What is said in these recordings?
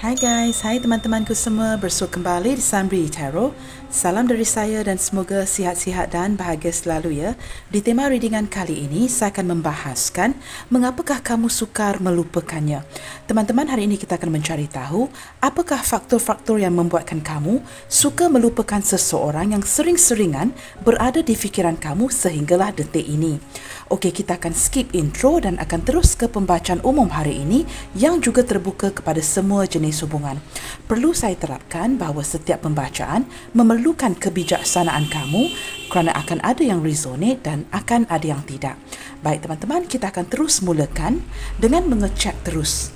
Hai guys, hai teman-temanku semua, bersua kembali di Sunbri Tarot. Salam dari saya dan semoga sihat-sihat dan bahagia selalu ya. Di tema readingan kali ini, saya akan membahaskan mengapakah kamu sukar melupakannya. Teman-teman, hari ini kita akan mencari tahu apakah faktor-faktor yang membuatkan kamu suka melupakan seseorang yang sering-seringan berada di fikiran kamu sehinggalah detik ini. Okey, kita akan skip intro dan akan terus ke pembacaan umum hari ini yang juga terbuka kepada semua jenis hubungan. Perlu saya terapkan bahawa setiap pembacaan memerlukan kebijaksanaan kamu kerana akan ada yang resonate dan akan ada yang tidak. Baik teman-teman, kita akan terus mulakan dengan mengecek terus.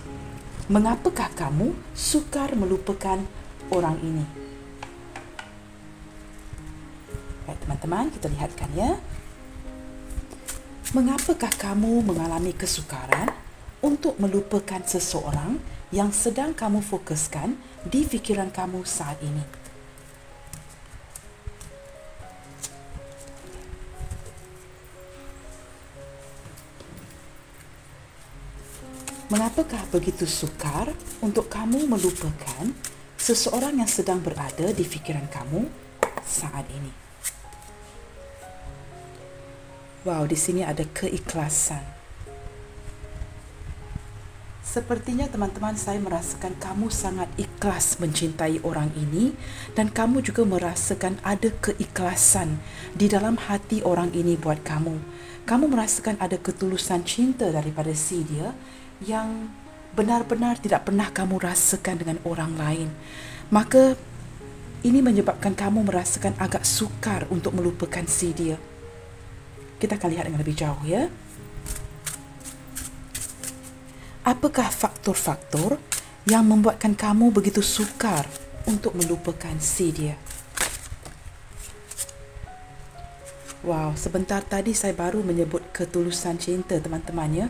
Mengapakah kamu sukar melupakan orang ini? Baik teman-teman, kita lihatkan ya. Mengapakah kamu mengalami kesukaran untuk melupakan seseorang yang sedang kamu fokuskan di fikiran kamu saat ini? Mengapakah begitu sukar untuk kamu melupakan seseorang yang sedang berada di fikiran kamu saat ini? Wow, di sini ada keikhlasan. Sepertinya teman-teman, saya merasakan kamu sangat ikhlas mencintai orang ini dan kamu juga merasakan ada keikhlasan di dalam hati orang ini buat kamu. Kamu merasakan ada ketulusan cinta daripada si dia yang benar-benar tidak pernah kamu rasakan dengan orang lain. Maka ini menyebabkan kamu merasakan agak sukar untuk melupakan si dia. Kita akan lihat dengan lebih jauh ya. Apakah faktor-faktor yang membuatkan kamu begitu sukar untuk melupakan si dia? Wow, sebentar tadi saya baru menyebut ketulusan cinta teman-teman ya.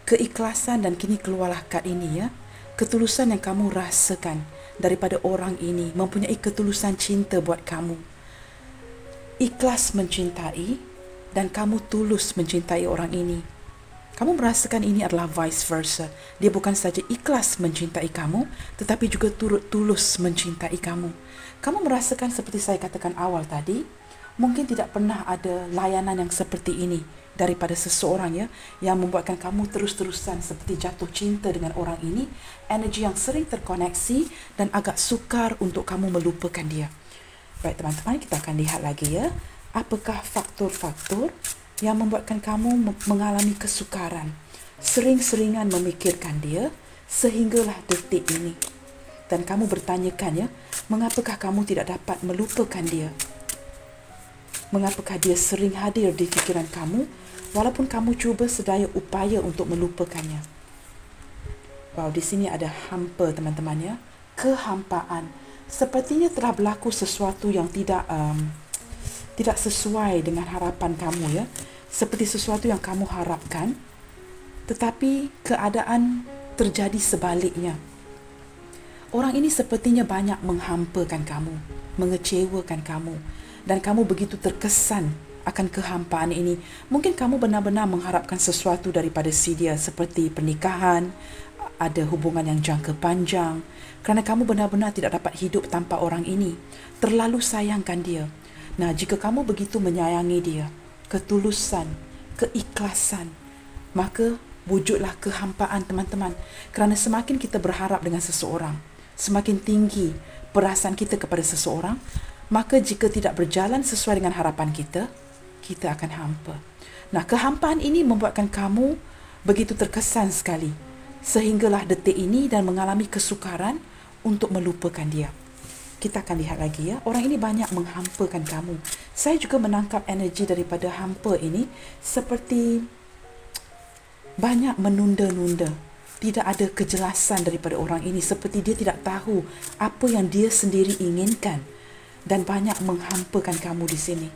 Keikhlasan dan kini keluarlah kad ini ya. Ketulusan yang kamu rasakan daripada orang ini mempunyai ketulusan cinta buat kamu. Ikhlas mencintai dan kamu tulus mencintai orang ini. Kamu merasakan ini adalah vice versa. Dia bukan saja ikhlas mencintai kamu, tetapi juga turut tulus mencintai kamu. Kamu merasakan seperti saya katakan awal tadi, mungkin tidak pernah ada layanan yang seperti ini daripada seseorang ya, yang membuatkan kamu terus-terusan seperti jatuh cinta dengan orang ini, energi yang sering terkoneksi dan agak sukar untuk kamu melupakan dia. Baik teman-teman, kita akan lihat lagi ya. Apakah faktor-faktor yang membuatkan kamu mengalami kesukaran, sering-seringan memikirkan dia sehinggalah detik ini? Dan kamu bertanyakan ya, mengapakah kamu tidak dapat melupakan dia? Mengapakah dia sering hadir di fikiran kamu walaupun kamu cuba sedaya upaya untuk melupakannya? Wow, di sini ada hampa teman-teman ya. Kehampaan. Sepertinya telah berlaku sesuatu yang tidak sesuai dengan harapan kamu ya. Seperti sesuatu yang kamu harapkan, tetapi keadaan terjadi sebaliknya. Orang ini sepertinya banyak menghampakan kamu, mengecewakan kamu, dan kamu begitu terkesan akan kehampaan ini. Mungkin kamu benar-benar mengharapkan sesuatu daripada si dia, seperti pernikahan, ada hubungan yang jangka panjang, kerana kamu benar-benar tidak dapat hidup tanpa orang ini. Terlalu sayangkan dia. Nah, jika kamu begitu menyayangi dia, ketulusan, keikhlasan, maka wujudlah kehampaan teman-teman. Kerana semakin kita berharap dengan seseorang, semakin tinggi perasaan kita kepada seseorang, maka jika tidak berjalan sesuai dengan harapan kita, kita akan hampa. Nah, kehampaan ini membuatkan kamu begitu terkesan sekali, sehinggalah detik ini dan mengalami kesukaran untuk melupakan dia. Kita akan lihat lagi ya. Orang ini banyak menghampakan kamu. Saya juga menangkap energi daripada hampa ini seperti banyak menunda-nunda. Tidak ada kejelasan daripada orang ini. Seperti dia tidak tahu apa yang dia sendiri inginkan. Dan banyak menghampakan kamu di sini.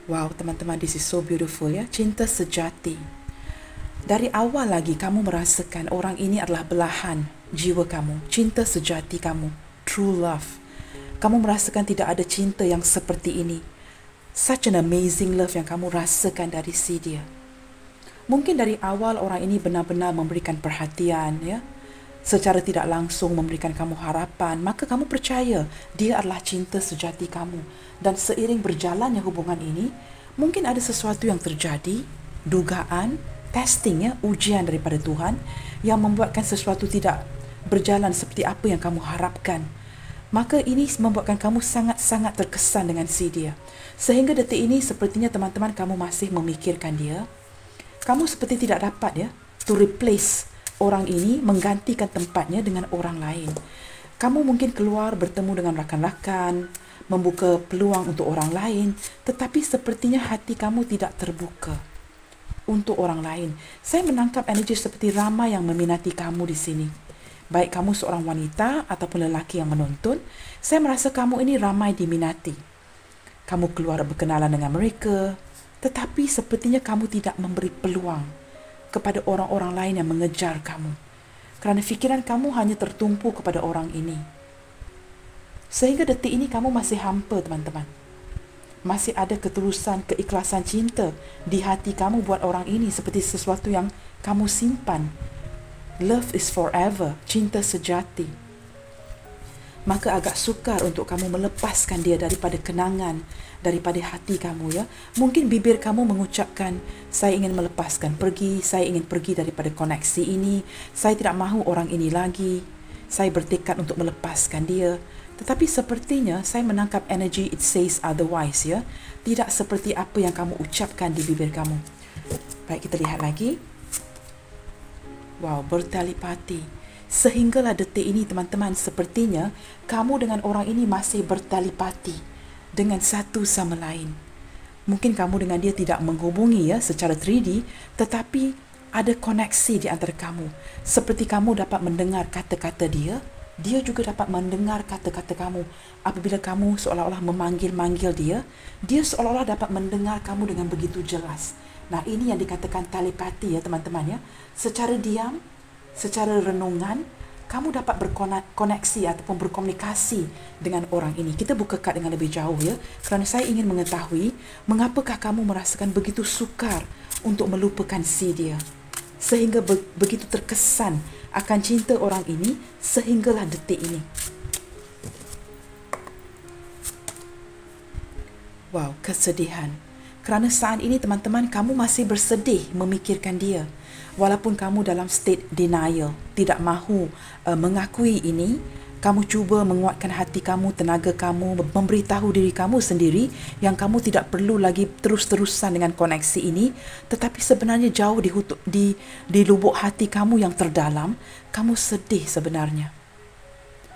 Wow, teman-teman, this is so beautiful ya. Cinta sejati. Dari awal lagi kamu merasakan orang ini adalah belahan jiwa kamu, cinta sejati kamu, true love. Kamu merasakan tidak ada cinta yang seperti ini. Such an amazing love yang kamu rasakan dari si dia. Mungkin dari awal orang ini benar-benar memberikan perhatian, ya, secara tidak langsung memberikan kamu harapan, maka kamu percaya dia adalah cinta sejati kamu. Dan seiring berjalannya hubungan ini, mungkin ada sesuatu yang terjadi, dugaan, testing, ya, ujian daripada Tuhan yang membuatkan sesuatu tidak berjalan seperti apa yang kamu harapkan. Maka ini membuatkan kamu sangat-sangat terkesan dengan si dia. Sehingga detik ini sepertinya teman-teman kamu masih memikirkan dia. Kamu seperti tidak dapat, ya, to replace orang ini, menggantikan tempatnya dengan orang lain. Kamu mungkin keluar bertemu dengan rakan-rakan, membuka peluang untuk orang lain, tetapi sepertinya hati kamu tidak terbuka untuk orang lain. Saya menangkap energi seperti ramai yang meminati kamu di sini. Baik kamu seorang wanita ataupun lelaki yang menonton, saya merasa kamu ini ramai diminati. Kamu keluar berkenalan dengan mereka, tetapi sepertinya kamu tidak memberi peluang kepada orang-orang lain yang mengejar kamu. Kerana fikiran kamu hanya tertumpu kepada orang ini. Sehingga detik ini kamu masih hampa, teman-teman. Masih ada ketulusan, keikhlasan cinta di hati kamu buat orang ini seperti sesuatu yang kamu simpan. Love is forever, cinta sejati. Maka agak sukar untuk kamu melepaskan dia daripada kenangan, daripada hati kamu, ya. Mungkin bibir kamu mengucapkan, saya ingin melepaskan pergi, saya ingin pergi daripada koneksi ini, saya tidak mahu orang ini lagi, saya bertekad untuk melepaskan dia. Tetapi sepertinya saya menangkap energi it says otherwise, ya. Tidak seperti apa yang kamu ucapkan di bibir kamu. Baik, kita lihat lagi. Wow, bertelepati. Sehinggalah detik ini, teman-teman, sepertinya kamu dengan orang ini masih bertelepati dengan satu sama lain. Mungkin kamu dengan dia tidak menghubungi, ya, secara 3D, tetapi ada koneksi di antara kamu. Seperti kamu dapat mendengar kata-kata dia, dia juga dapat mendengar kata-kata kamu. Apabila kamu seolah-olah memanggil-manggil dia, dia seolah-olah dapat mendengar kamu dengan begitu jelas. Nah, ini yang dikatakan telepati, ya, teman-teman, ya. Secara diam, secara renungan, kamu dapat berkoneksi ataupun berkomunikasi dengan orang ini. Kita buka kad dengan lebih jauh, ya, kerana saya ingin mengetahui mengapakah kamu merasakan begitu sukar untuk melupakan si dia, sehingga begitu terkesan akan cinta orang ini sehinggalah detik ini. Wow, kesedihan. Kerana saat ini, teman-teman, kamu masih bersedih memikirkan dia. Walaupun kamu dalam state denial, tidak mahu mengakui ini, kamu cuba menguatkan hati kamu, tenaga kamu, memberitahu diri kamu sendiri yang kamu tidak perlu lagi terus-terusan dengan koneksi ini. Tetapi sebenarnya jauh di lubuk hati kamu yang terdalam, kamu sedih sebenarnya.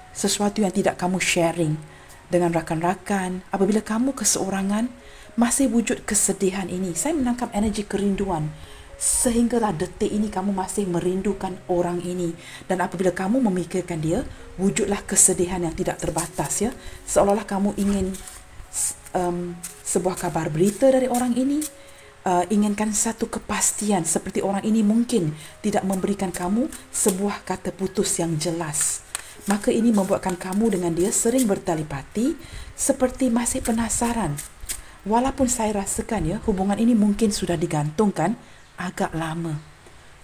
Sesuatu yang tidak kamu sharing dengan rakan-rakan. Apabila kamu keseorangan, masih wujud kesedihan ini. Saya menangkap energi kerinduan. Sehinggalah detik ini kamu masih merindukan orang ini. Dan apabila kamu memikirkan dia, wujudlah kesedihan yang tidak terbatas, ya. Seolah-olah kamu ingin sebuah kabar berita dari orang ini, inginkan satu kepastian seperti orang ini mungkin tidak memberikan kamu sebuah kata putus yang jelas. Maka ini membuatkan kamu dengan dia sering bertelepati seperti masih penasaran. Walaupun saya rasakan, ya, hubungan ini mungkin sudah digantungkan agak lama.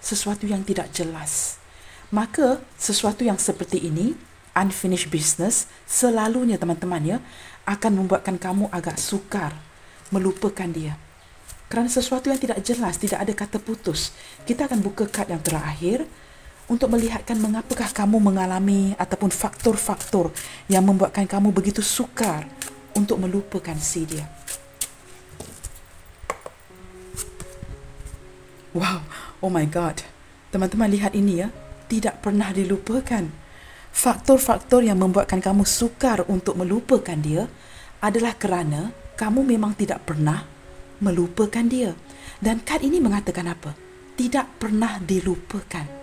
Sesuatu yang tidak jelas. Maka sesuatu yang seperti ini, unfinished business, selalunya, teman-teman, ya, akan membuatkan kamu agak sukar melupakan dia. Kerana sesuatu yang tidak jelas, tidak ada kata putus. Kita akan buka kad yang terakhir untuk melihatkan mengapakah kamu mengalami ataupun faktor-faktor yang membuatkan kamu begitu sukar untuk melupakan si dia. Wow, oh my God. Teman-teman lihat ini, ya. Tidak pernah dilupakan. Faktor-faktor yang membuatkan kamu sukar untuk melupakan dia adalah kerana kamu memang tidak pernah melupakan dia. Dan kad ini mengatakan apa? Tidak pernah dilupakan.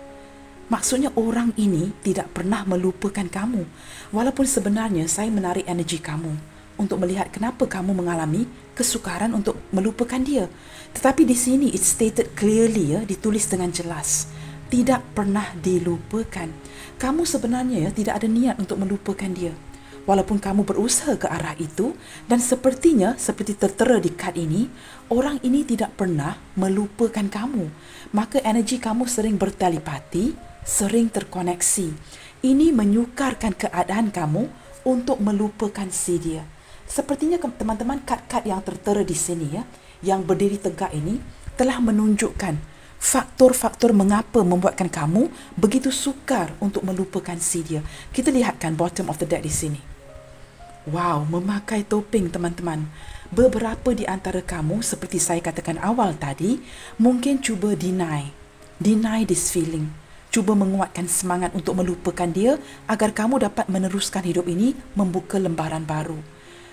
Maksudnya orang ini tidak pernah melupakan kamu. Walaupun sebenarnya saya menarik energi kamu untuk melihat kenapa kamu mengalami kesukaran untuk melupakan dia. Tetapi di sini it's stated clearly, ya, ditulis dengan jelas. Tidak pernah dilupakan. Kamu sebenarnya, ya, tidak ada niat untuk melupakan dia. Walaupun kamu berusaha ke arah itu, dan sepertinya seperti tertera di kad ini, orang ini tidak pernah melupakan kamu. Maka energi kamu sering bertelepati, sering terkoneksi. Ini menyukarkan keadaan kamu untuk melupakan si dia. Sepertinya teman-teman, kad-kad yang tertera di sini ya, yang berdiri tegak ini telah menunjukkan faktor-faktor mengapa membuatkan kamu begitu sukar untuk melupakan si dia. Kita lihatkan bottom of the deck di sini. Wow, memakai topeng teman-teman. Beberapa di antara kamu, seperti saya katakan awal tadi, mungkin cuba deny this feeling. Cuba menguatkan semangat untuk melupakan dia agar kamu dapat meneruskan hidup ini, membuka lembaran baru.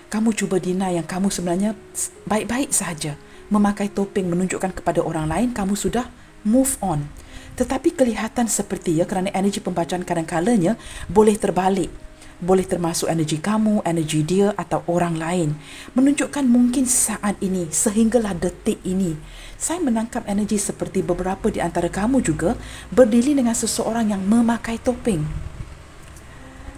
Kamu cuba deny yang kamu sebenarnya baik-baik sahaja. Memakai topeng menunjukkan kepada orang lain kamu sudah move on. Tetapi kelihatan seperti kerana energi pembacaan kadang-kalanya boleh terbalik. Boleh termasuk energi kamu, energi dia atau orang lain. Menunjukkan mungkin saat ini, sehinggalah detik ini, saya menangkap energi seperti beberapa di antara kamu juga berdiri dengan seseorang yang memakai topeng.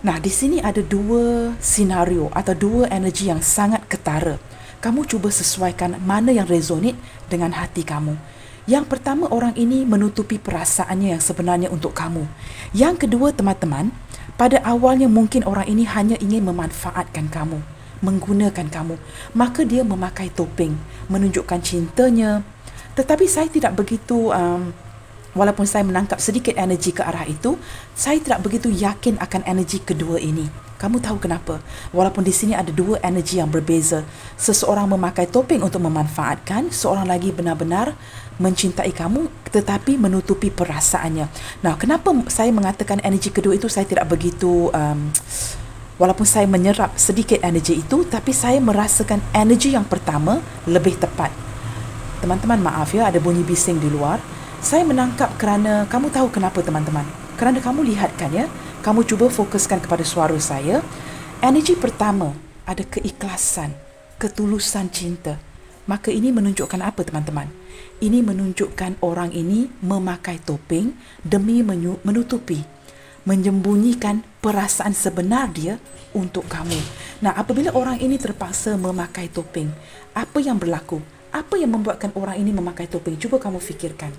Nah, di sini ada dua senario atau dua energi yang sangat ketara. Kamu cuba sesuaikan mana yang resonate dengan hati kamu. Yang pertama, orang ini menutupi perasaannya yang sebenarnya untuk kamu. Yang kedua, teman-teman, pada awalnya mungkin orang ini hanya ingin memanfaatkan kamu, menggunakan kamu. Maka dia memakai topeng, menunjukkan cintanya. Tetapi saya tidak begitu, walaupun saya menangkap sedikit energi ke arah itu, saya tidak begitu yakin akan energi kedua ini. Kamu tahu kenapa? Walaupun di sini ada dua energi yang berbeza. Seseorang memakai topeng untuk memanfaatkan, seorang lagi benar-benar mencintai kamu tetapi menutupi perasaannya. Nah, kenapa saya mengatakan energi kedua itu saya tidak begitu, walaupun saya menyerap sedikit energi itu, tapi saya merasakan energi yang pertama lebih tepat. Teman-teman, maaf ya, ada bunyi bising di luar. Saya menangkap kerana, kamu tahu kenapa teman-teman? Kerana kamu lihatkan ya, kamu cuba fokuskan kepada suara saya. Energi pertama ada keikhlasan, ketulusan cinta. Maka ini menunjukkan apa teman-teman? Ini menunjukkan orang ini memakai topeng demi menutupi, menyembunyikan perasaan sebenar dia untuk kamu. Nah, apabila orang ini terpaksa memakai topeng, apa yang berlaku? Apa yang membuatkan orang ini memakai topeng? Cuba kamu fikirkan.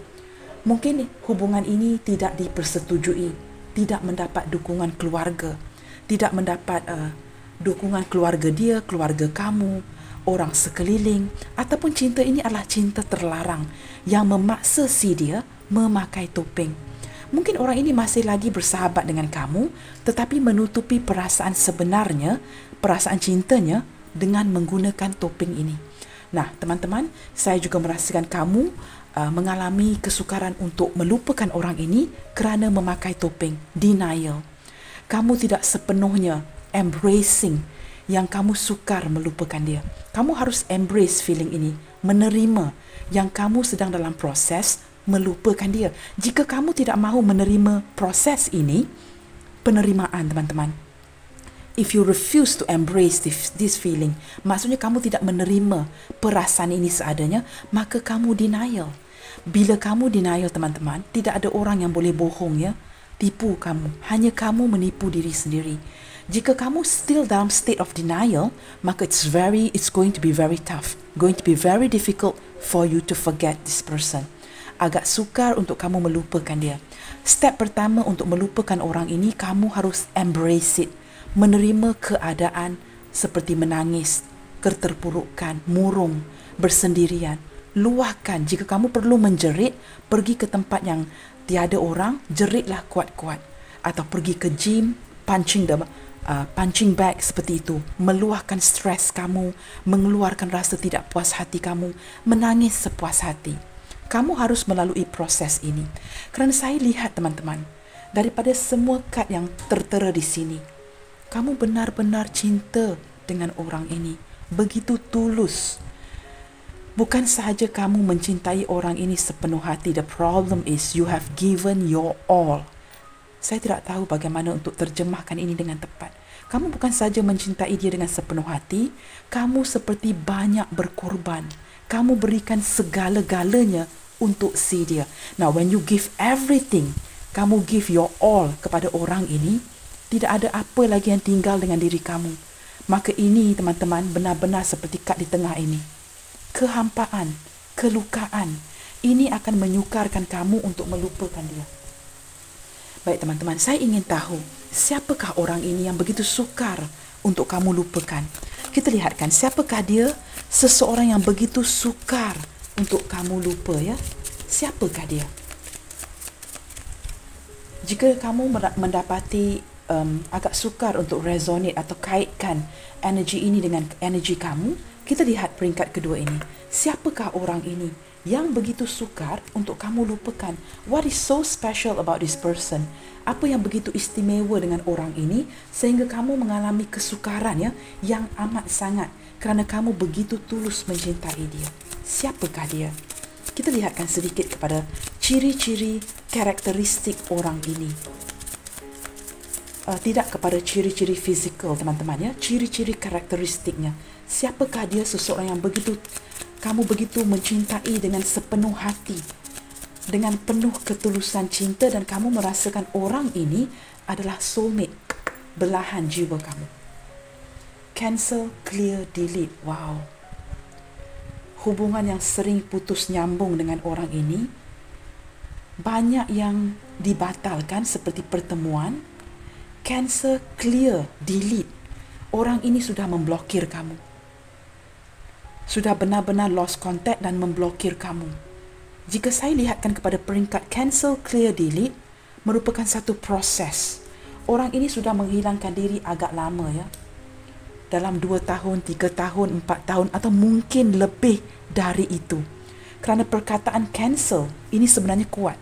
Mungkin hubungan ini tidak dipersetujui, tidak mendapat dukungan keluarga, tidak mendapat dukungan keluarga dia, keluarga kamu, orang sekeliling, ataupun cinta ini adalah cinta terlarang yang memaksa si dia memakai topeng. Mungkin orang ini masih lagi bersahabat dengan kamu, tetapi menutupi perasaan sebenarnya, perasaan cintanya dengan menggunakan topeng ini. Nah, teman-teman, saya juga merasakan kamu mengalami kesukaran untuk melupakan orang ini kerana memakai topeng, denial. Kamu tidak sepenuhnya embracing yang kamu sukar melupakan dia. Kamu harus embrace feeling ini, menerima yang kamu sedang dalam proses melupakan dia. Jika kamu tidak mahu menerima proses ini, penerimaan teman-teman. If you refuse to embrace this feeling, maksudnya kamu tidak menerima perasaan ini seadanya, maka kamu denial. Bila kamu denial teman-teman, tidak ada orang yang boleh bohong ya, tipu kamu. Hanya kamu menipu diri sendiri. Jika kamu still dalam state of denial, maka it's going to be very tough, going to be very difficult for you to forget this person. Agak sukar untuk kamu melupakan dia. Step pertama untuk melupakan orang ini, kamu harus embrace it. Menerima keadaan seperti menangis, keterpurukan, murung, bersendirian. Luahkan. Jika kamu perlu menjerit, pergi ke tempat yang tiada orang, jeritlah kuat-kuat. Atau pergi ke gym, punching bag seperti itu. Meluahkan stres kamu, mengeluarkan rasa tidak puas hati kamu, menangis sepuas hati. Kamu harus melalui proses ini. Kerana saya lihat teman-teman, daripada semua kad yang tertera di sini, kamu benar-benar cinta dengan orang ini. Begitu tulus. Bukan sahaja kamu mencintai orang ini sepenuh hati. The problem is you have given your all. Saya tidak tahu bagaimana untuk terjemahkan ini dengan tepat. Kamu bukan sahaja mencintai dia dengan sepenuh hati. Kamu seperti banyak berkorban. Kamu berikan segala-galanya untuk si dia. Now, when you give everything, kamu give your all kepada orang ini, tidak ada apa lagi yang tinggal dengan diri kamu. Maka ini teman-teman benar-benar seperti kad di tengah ini. Kehampaan, kelukaan, ini akan menyukarkan kamu untuk melupakan dia. Baik teman-teman, saya ingin tahu siapakah orang ini yang begitu sukar untuk kamu lupakan. Kita lihatkan siapakah dia, seseorang yang begitu sukar untuk kamu lupa ya. Siapakah dia? Jika kamu mendapati agak sukar untuk resonate atau kaitkan energi ini dengan energi kamu, kita lihat peringkat kedua ini. Siapakah orang ini yang begitu sukar untuk kamu lupakan? What is so special about this person? Apa yang begitu istimewa dengan orang ini sehingga kamu mengalami kesukaran ya, yang amat sangat kerana kamu begitu tulus mencintai dia? Siapakah dia? Kita lihatkan sedikit kepada ciri-ciri karakteristik orang ini. Tidak kepada ciri-ciri fizikal teman-teman ya, ciri-ciri karakteristiknya. Siapakah dia, seseorang yang kamu begitu mencintai dengan sepenuh hati, dengan penuh ketulusan cinta, dan kamu merasakan orang ini adalah soulmate, belahan jiwa kamu. Cancel, clear, delete. Wow. Hubungan yang sering putus nyambung dengan orang ini, banyak yang dibatalkan seperti pertemuan. Cancel, clear, delete. Orang ini sudah memblokir kamu. Sudah benar-benar lost contact dan memblokir kamu. Jika saya lihatkan kepada peringkat cancel, clear, delete, merupakan satu proses. Orang ini sudah menghilangkan diri agak lama ya. Dalam 2 tahun, 3 tahun, 4 tahun atau mungkin lebih dari itu. Kerana perkataan cancel ini sebenarnya kuat.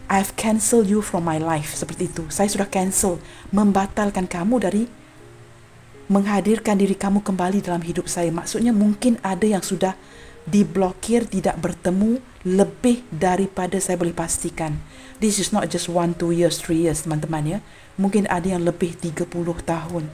I've cancelled you from my life. Seperti itu. Saya sudah cancel, membatalkan kamu dari menghadirkan diri kamu kembali dalam hidup saya. Maksudnya mungkin ada yang sudah diblokir, tidak bertemu lebih daripada saya boleh pastikan. This is not just 1, 2 years, 3 years teman-teman ya. Mungkin ada yang lebih 30 tahun.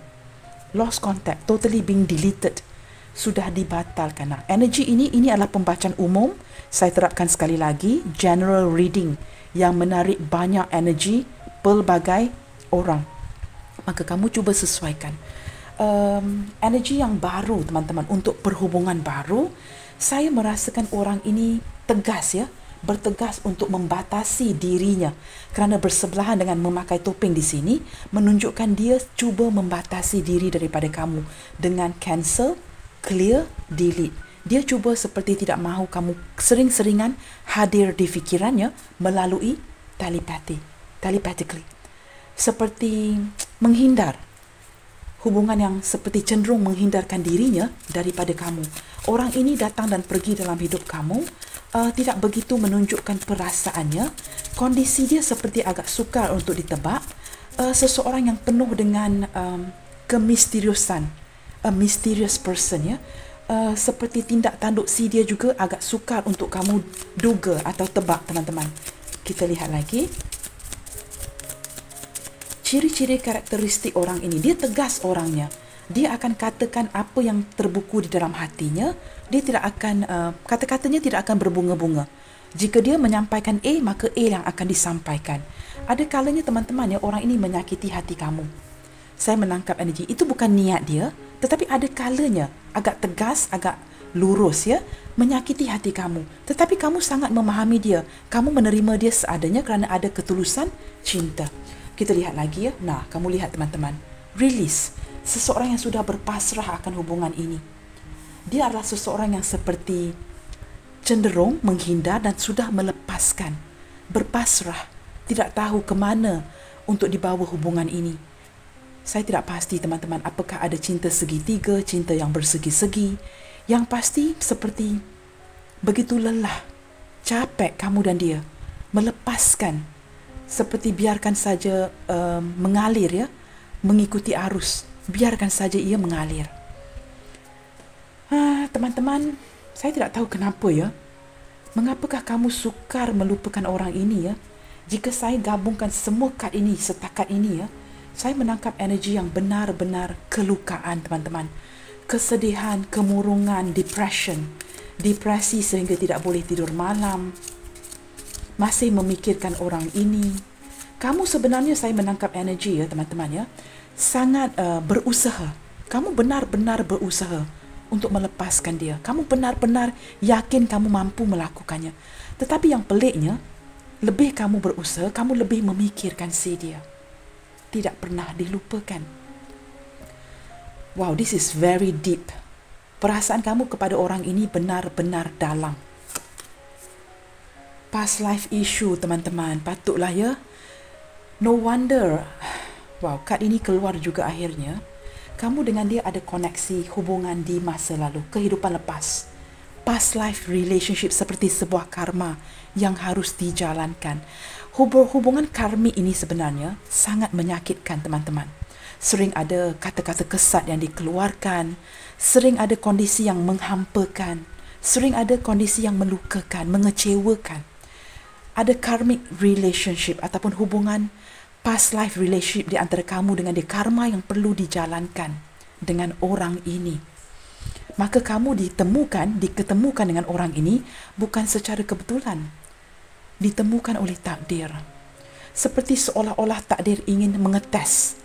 Lost contact, totally being deleted. Sudah dibatalkan. Nah, energi ini adalah pembacaan umum. Saya terapkan sekali lagi, general reading yang menarik banyak energi pelbagai orang. Maka kamu cuba sesuaikan. Energi yang baru teman-teman untuk perhubungan baru, saya merasakan orang ini tegas ya, bertegas untuk membatasi dirinya kerana bersebelahan dengan memakai topeng di sini menunjukkan dia cuba membatasi diri daripada kamu dengan cancel, clear, delete. Dia cuba seperti tidak mahu kamu sering-seringan hadir di fikirannya melalui telepathically. Seperti menghindar. Hubungan yang seperti cenderung menghindarkan dirinya daripada kamu. Orang ini datang dan pergi dalam hidup kamu, tidak begitu menunjukkan perasaannya. Kondisi dia seperti agak sukar untuk ditebak. Seseorang yang penuh dengan kemisteriusan. A mysterious person ya. Seperti tindak tanduk si dia juga agak sukar untuk kamu duga atau tebak teman-teman. Kita lihat lagi. Ciri-ciri karakteristik orang ini, dia tegas orangnya. Dia akan katakan apa yang terbuku di dalam hatinya. Dia tidak akan, kata-katanya tidak akan berbunga-bunga. Jika dia menyampaikan A, maka A yang akan disampaikan. Ada kalanya teman-teman ya, orang ini menyakiti hati kamu. Saya menangkap energi, itu bukan niat dia, tetapi ada kalanya agak tegas, agak lurus ya, menyakiti hati kamu. Tetapi kamu sangat memahami dia. Kamu menerima dia seadanya kerana ada ketulusan cinta. Kita lihat lagi ya. Nah, kamu lihat teman-teman. Release. Seseorang yang sudah berpasrah akan hubungan ini. Dia adalah seseorang yang seperti cenderung menghindar dan sudah melepaskan. Berpasrah. Tidak tahu ke mana untuk dibawa hubungan ini. Saya tidak pasti teman-teman apakah ada cinta segitiga, cinta yang bersegi-segi. Yang pasti seperti begitu lelah. Capek kamu dan dia. Melepaskan. Seperti biarkan saja mengalir ya, mengikuti arus. Biarkan saja ia mengalir. Teman-teman, saya tidak tahu kenapa ya. Mengapakah kamu sukar melupakan orang ini ya? Jika saya gabungkan semua kad ini setakat ini ya, saya menangkap energi yang benar-benar kelukaan teman-teman. Kesedihan, kemurungan, depresi sehingga tidak boleh tidur malam. Masih memikirkan orang ini, Kamu sebenarnya, saya menangkap energi ya teman-teman ya, sangat berusaha. Kamu benar-benar berusaha untuk melepaskan dia. Kamu benar-benar yakin kamu mampu melakukannya. Tetapi yang peliknya, lebih kamu berusaha, kamu lebih memikirkan si dia. Tidak pernah dilupakan. Wow, this is very deep. Perasaan kamu kepada orang ini benar-benar dalam. Past life issue teman-teman, patutlah ya. No wonder, wow, kad ini keluar juga akhirnya. Kamu dengan dia ada koneksi hubungan di masa lalu, kehidupan lepas. Past life relationship seperti sebuah karma yang harus dijalankan. Hubungan karmik ini sebenarnya sangat menyakitkan teman-teman. Sering ada kata-kata kesat yang dikeluarkan, sering ada kondisi yang menghampakan, sering ada kondisi yang melukakan, mengecewakan. Ada karmic relationship ataupun hubungan past life relationship di antara kamu dengan dia, karma yang perlu dijalankan dengan orang ini. Maka kamu diketemukan dengan orang ini bukan secara kebetulan. Ditemukan oleh takdir. Seperti seolah-olah takdir ingin mengetes,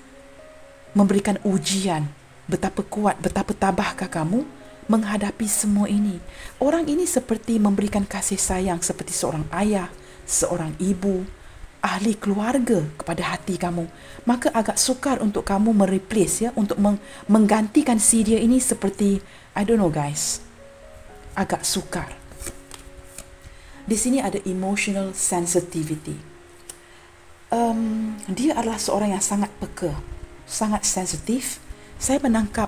memberikan ujian betapa kuat, betapa tabahkah kamu menghadapi semua ini. Orang ini seperti memberikan kasih sayang seperti seorang ayah, seorang ibu, ahli keluarga kepada hati kamu. Maka agak sukar untuk kamu mereplace ya, untuk menggantikan si dia ini seperti, I don't know guys, agak sukar. Di sini ada emotional sensitivity. Dia adalah seorang yang sangat peka, sangat sensitif. Saya menangkap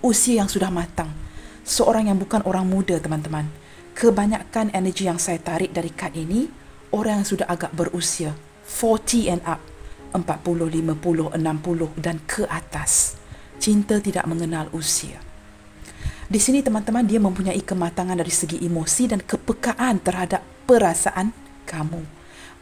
usia yang sudah matang. Seorang yang bukan orang muda teman-teman. Kebanyakan energi yang saya tarik dari kad ini, orang yang sudah agak berusia, 40 and up, 40, 50, 60 dan ke atas. Cinta tidak mengenal usia. Di sini teman-teman, dia mempunyai kematangan dari segi emosi dan kepekaan terhadap perasaan kamu.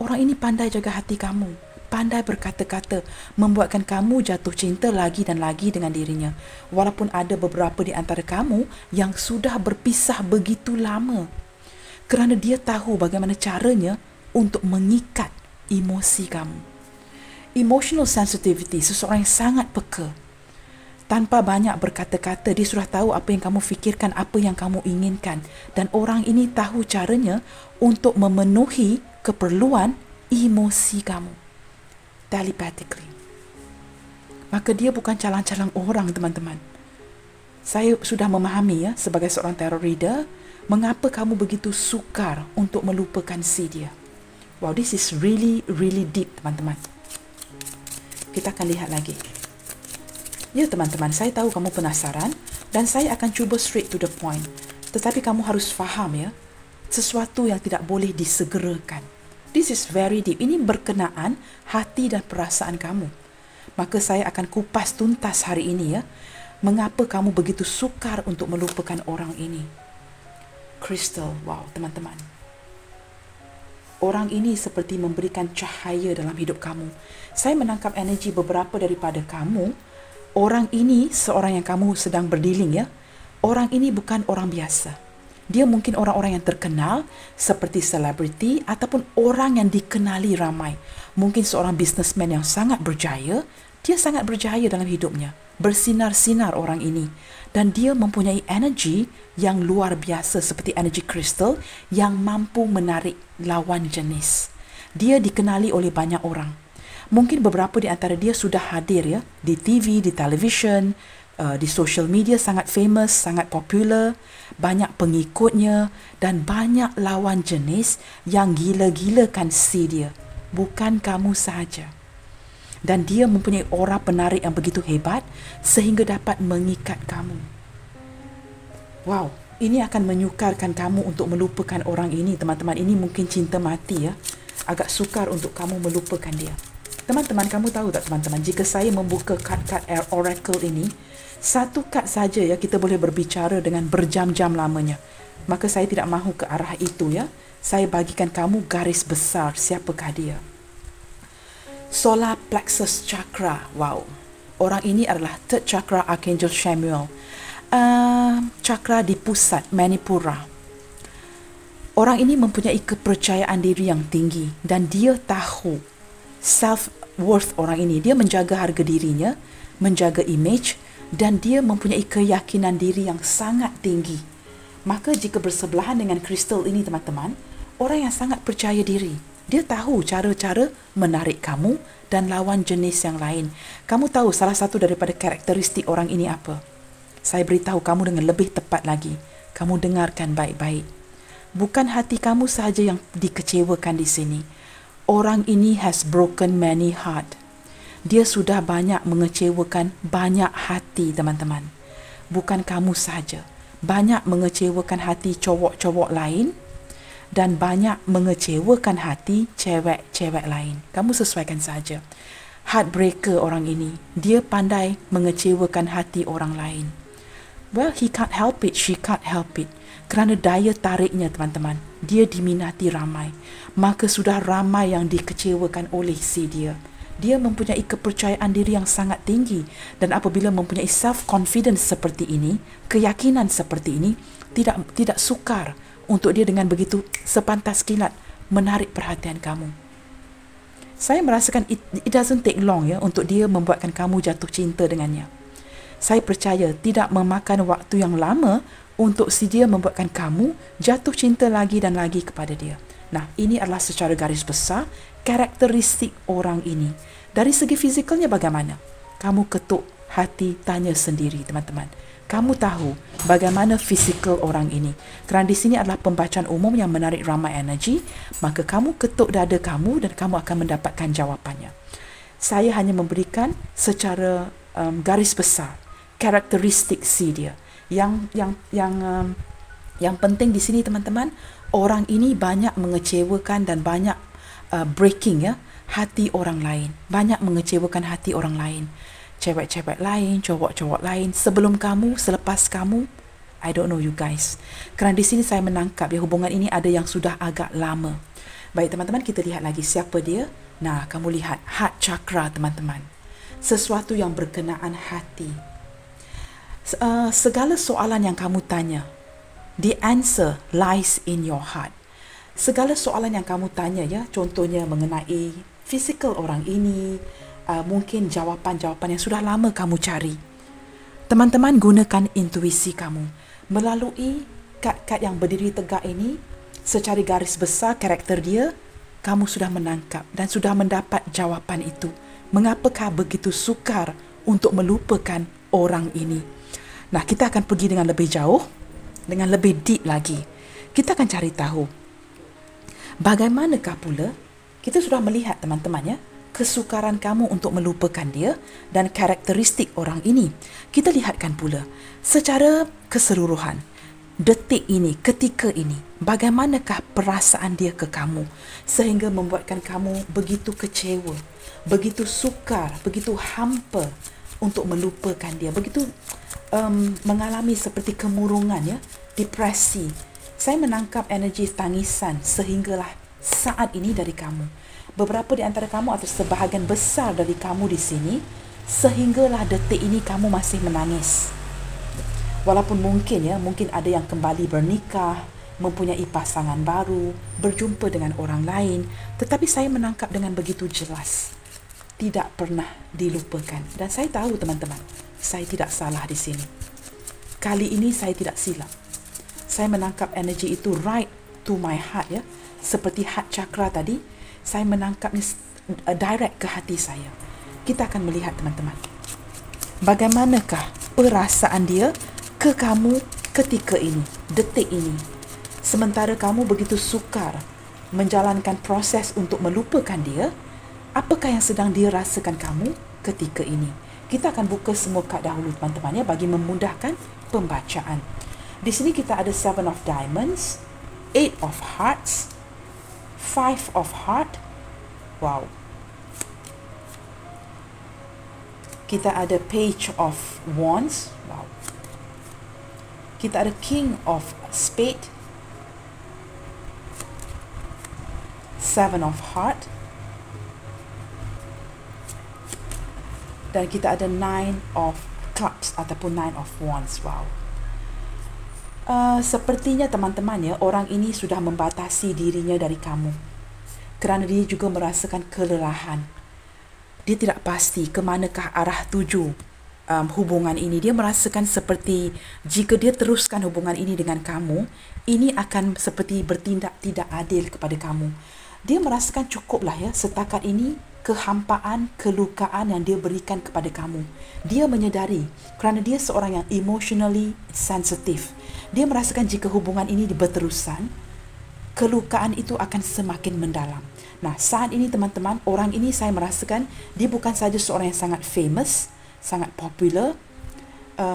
Orang ini pandai jaga hati kamu, pandai berkata-kata, membuatkan kamu jatuh cinta lagi dan lagi dengan dirinya. Walaupun ada beberapa di antara kamu yang sudah berpisah begitu lama. Kerana dia tahu bagaimana caranya untuk mengikat emosi kamu. Emotional sensitivity, seseorang yang sangat peka. Tanpa banyak berkata-kata, dia sudah tahu apa yang kamu fikirkan, apa yang kamu inginkan. Dan orang ini tahu caranya untuk memenuhi keperluan emosi kamu. Telepathically. Maka dia bukan calang-calang orang, teman-teman. Saya sudah memahami ya, sebagai seorang tarot reader, mengapa kamu begitu sukar untuk melupakan si dia. Wow, this is really, really deep, teman-teman. Kita akan lihat lagi. Ya teman-teman, saya tahu kamu penasaran dan saya akan cuba straight to the point. Tetapi kamu harus faham ya, sesuatu yang tidak boleh disegerakan. This is very deep. Ini berkenaan hati dan perasaan kamu. Maka saya akan kupas tuntas hari ini ya, mengapa kamu begitu sukar untuk melupakan orang ini. Crystal, wow teman-teman. Orang ini seperti memberikan cahaya dalam hidup kamu. Saya menangkap energi beberapa daripada kamu. Orang ini, seorang yang kamu sedang berdealing ya, orang ini bukan orang biasa. Dia mungkin orang-orang yang terkenal, seperti selebriti ataupun orang yang dikenali ramai. Mungkin seorang businessman yang sangat berjaya, dia sangat berjaya dalam hidupnya. Bersinar-sinar orang ini. Dan dia mempunyai energi yang luar biasa seperti energi kristal yang mampu menarik lawan jenis. Dia dikenali oleh banyak orang. Mungkin beberapa di antara dia sudah hadir ya, di TV, di television, di social media sangat famous, sangat popular, banyak pengikutnya dan banyak lawan jenis yang gila-gilakan si dia. Bukan kamu sahaja. Dan dia mempunyai aura penarik yang begitu hebat sehingga dapat mengikat kamu. Wow, ini akan menyukarkan kamu untuk melupakan orang ini, teman-teman. Ini mungkin cinta mati ya. Agak sukar untuk kamu melupakan dia. Teman-teman, kamu tahu tak teman-teman, jika saya membuka kad-kad oracle ini, satu kad saja ya, kita boleh berbicara dengan berjam-jam lamanya. Maka saya tidak mahu ke arah itu ya. Saya bagikan kamu garis besar siapakah dia. Solar plexus chakra, wow. Orang ini adalah third chakra Archangel Samuel. Chakra di pusat Manipura. Orang ini mempunyai kepercayaan diri yang tinggi dan dia tahu self-worth orang ini. Dia menjaga harga dirinya, menjaga image, dan dia mempunyai keyakinan diri yang sangat tinggi. Maka jika bersebelahan dengan kristal ini teman-teman, orang yang sangat percaya diri. Dia tahu cara-cara menarik kamu dan lawan jenis yang lain. Kamu tahu salah satu daripada karakteristik orang ini apa? Saya beritahu kamu dengan lebih tepat lagi. Kamu dengarkan baik-baik. Bukan hati kamu sahaja yang dikecewakan di sini. Orang ini has broken many heart. Dia sudah banyak mengecewakan banyak hati, teman-teman. Bukan kamu sahaja. Banyak mengecewakan hati cowok-cowok lain dan banyak mengecewakan hati cewek-cewek lain. Kamu sesuaikan saja. Heartbreaker orang ini. Dia pandai mengecewakan hati orang lain. Well, he can't help it, she can't help it. Kerana daya tariknya, teman-teman, dia diminati ramai. Maka sudah ramai yang dikecewakan oleh si dia. Dia mempunyai kepercayaan diri yang sangat tinggi. Dan apabila mempunyai self-confidence seperti ini, keyakinan seperti ini, tidak sukar untuk dia dengan begitu sepantas kilat menarik perhatian kamu. Saya merasakan it doesn't take long ya untuk dia membuatkan kamu jatuh cinta dengannya. Saya percaya tidak memakan waktu yang lama untuk si dia membuatkan kamu jatuh cinta lagi dan lagi kepada dia. Nah, ini adalah secara garis besar karakteristik orang ini. Dari segi fizikalnya bagaimana? Kamu ketuk hati, tanya sendiri, teman-teman. Kamu tahu bagaimana fizikal orang ini. Kerana di sini adalah pembacaan umum yang menarik ramai energi, maka kamu ketuk dada kamu dan kamu akan mendapatkan jawapannya. Saya hanya memberikan secara garis besar karakteristik si dia. Yang penting di sini, teman-teman, orang ini banyak mengecewakan dan banyak breaking ya hati orang lain. Banyak mengecewakan hati orang lain. Cewek-cewek lain, cowok-cowok lain, sebelum kamu, selepas kamu, I don't know you guys. Kerana di sini saya menangkap ya hubungan ini ada yang sudah agak lama. Baik teman-teman, kita lihat lagi siapa dia. Nah, kamu lihat heart chakra, teman-teman. Sesuatu yang berkenaan hati. Segala soalan yang kamu tanya, the answer lies in your heart. Segala soalan yang kamu tanya ya, contohnya mengenai fizikal orang ini, mungkin jawapan-jawapan yang sudah lama kamu cari. Teman-teman, gunakan intuisi kamu. Melalui kad-kad yang berdiri tegak ini, secara garis besar karakter dia, kamu sudah menangkap dan sudah mendapat jawapan itu. Mengapakah begitu sukar untuk melupakan orang ini? Nah, kita akan pergi dengan lebih jauh, dengan lebih deep lagi. Kita akan cari tahu bagaimanakah pula kita sudah melihat, teman-teman ya, kesukaran kamu untuk melupakan dia dan karakteristik orang ini. Kita lihatkan pula secara keseluruhan, detik ini, ketika ini, bagaimanakah perasaan dia ke kamu sehingga membuatkan kamu begitu kecewa, begitu sukar, begitu hampa untuk melupakan dia, begitu mengalami seperti kemurungan ya, depresi. Saya menangkap energi tangisan sehinggalah saat ini dari kamu. Beberapa di antara kamu atau sebahagian besar dari kamu di sini, sehinggalah detik ini kamu masih menangis. Walaupun mungkin ada yang kembali bernikah, mempunyai pasangan baru, berjumpa dengan orang lain, tetapi saya menangkap dengan begitu jelas, tidak pernah dilupakan. Dan saya tahu, teman-teman, saya tidak salah di sini. Kali ini saya tidak silap. Saya menangkap energi itu right to my heart ya. Seperti heart chakra tadi, saya menangkapnya direct ke hati saya. Kita akan melihat, teman-teman, bagaimanakah perasaan dia ke kamu ketika ini, detik ini. Sementara kamu begitu sukar menjalankan proses untuk melupakan dia, apakah yang sedang dia rasakan kamu ketika ini? Kita akan buka semua kad dahulu, teman-teman ya, bagi memudahkan pembacaan. Di sini kita ada 7 of Diamonds, 8 of Hearts, 5 of Heart. Wow. Kita ada Page of Wands. Wow. Kita ada King of Spade, 7 of Heart, dan kita ada 9 of Cups ataupun 9 of Wands. Wow. Sepertinya, teman-teman ya, orang ini sudah membatasi dirinya dari kamu. kerana dia juga merasakan kelelahan. Dia tidak pasti ke manakah arah tuju hubungan ini. Dia merasakan seperti jika dia teruskan hubungan ini dengan kamu, ini akan seperti bertindak tidak adil kepada kamu. Dia merasakan cukuplah ya, setakat ini kehampaan, kelukaan yang dia berikan kepada kamu. Dia menyedari kerana dia seorang yang emotionally sensitive. Dia merasakan jika hubungan ini berterusan, kelukaan itu akan semakin mendalam. Nah, saat ini teman-teman, orang ini saya merasakan dia bukan saja seorang yang sangat famous, sangat popular,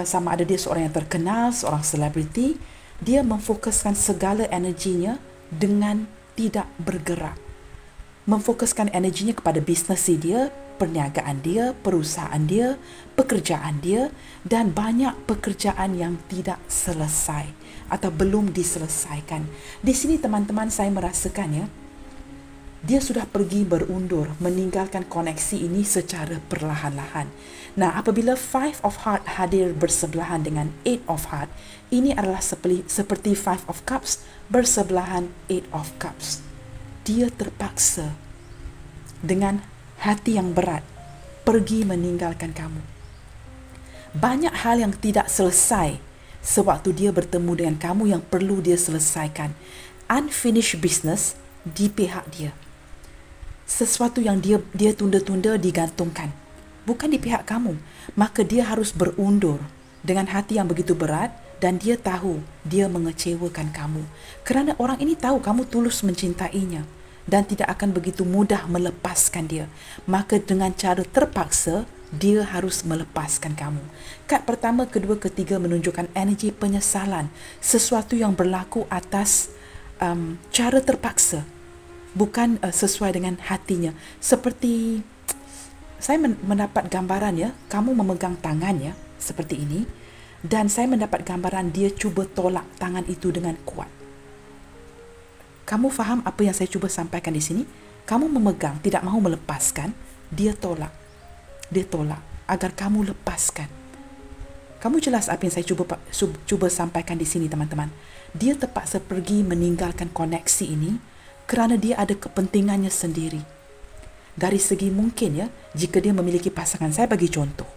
sama ada dia seorang yang terkenal, seorang selebriti. Dia memfokuskan segala energinya dengan tidak bergerak. Memfokuskan energinya kepada bisnes dia, perniagaan dia, perusahaan dia, pekerjaan dia, dan banyak pekerjaan yang tidak selesai atau belum diselesaikan. Di sini teman-teman saya merasakan ya, dia sudah pergi berundur, meninggalkan koneksi ini secara perlahan-lahan. Nah, apabila Five of Heart hadir bersebelahan dengan Eight of Heart, ini adalah seperti Five of Cups bersebelahan Eight of Cups. Dia terpaksa dengan hati yang berat pergi meninggalkan kamu. Banyak hal yang tidak selesai sewaktu dia bertemu dengan kamu yang perlu dia selesaikan. Unfinished business di pihak dia. Sesuatu yang dia tunda-tunda digantungkan. Bukan di pihak kamu. Maka dia harus berundur dengan hati yang begitu berat dan dia tahu dia mengecewakan kamu. Kerana orang ini tahu kamu tulus mencintainya dan tidak akan begitu mudah melepaskan dia. Maka dengan cara terpaksa, dia harus melepaskan kamu. Kad pertama, kedua, ketiga menunjukkan energi penyesalan. Sesuatu yang berlaku atas cara terpaksa. Bukan sesuai dengan hatinya. Seperti, saya mendapat gambaran ya, kamu memegang tangan ya, seperti ini. Dan saya mendapat gambaran dia cuba tolak tangan itu dengan kuat. Kamu faham apa yang saya cuba sampaikan di sini? Kamu memegang, tidak mahu melepaskan, dia tolak. Dia tolak agar kamu lepaskan. Kamu jelas apa yang saya cuba sampaikan di sini, teman-teman. Dia terpaksa pergi meninggalkan koneksi ini kerana dia ada kepentingannya sendiri. Dari segi mungkin ya, jika dia memiliki pasangan, saya bagi contoh.